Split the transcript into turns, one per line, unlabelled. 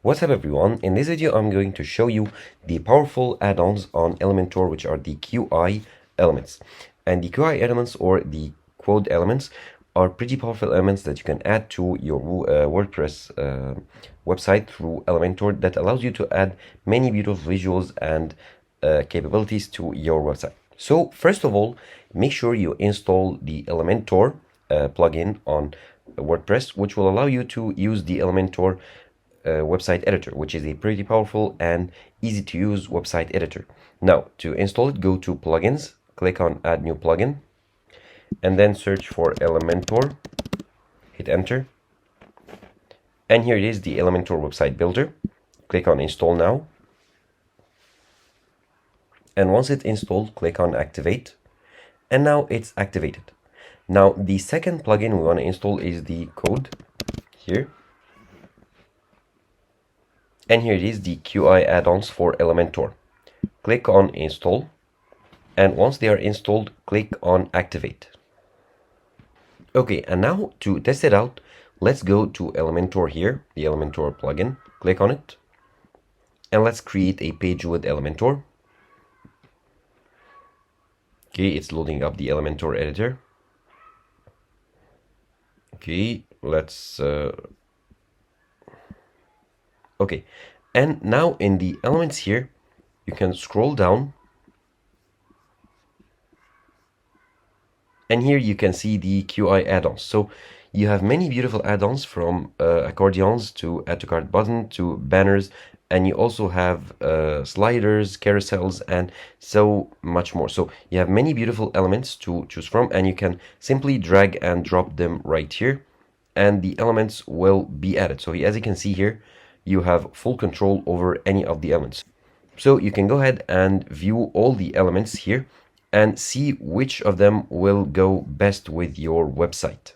What's up everyone, in this video I'm going to show you the powerful add-ons on Elementor, which are the QI elements. And the QI elements, or the Qode elements, are pretty powerful elements that you can add to your WordPress website through Elementor that allows you to add many beautiful visuals and capabilities to your website. So first of all, make sure you install the Elementor plugin on WordPress, which will allow you to use the Elementor website editor, which is a pretty powerful and easy to use website editor. Now, to install it, go to plugins, click on add new plugin, and then search for Elementor, hit enter, and here it is, the Elementor website builder. Click on install now, and once it's installed, click on activate, and now it's activated. Now the second plugin we want to install is the Qode here. And here it is, the QI add-ons for Elementor. Click on install, and once they are installed, click on activate. Okay, and now to test it out, let's go to Elementor here, the Elementor plugin. Click on it, and let's create a page with Elementor. Okay, it's loading up the Elementor editor. Okay, let's okay, and now in the elements here, you can scroll down, and here you can see the QI add-ons. So you have many beautiful add-ons, from accordions to add to cart button to banners, and you also have sliders, carousels, and so much more. So you have many beautiful elements to choose from, and you can simply drag and drop them right here, and the elements will be added. So as you can see here, you have full control over any of the elements. So you can go ahead and view all the elements here and see which of them will go best with your website.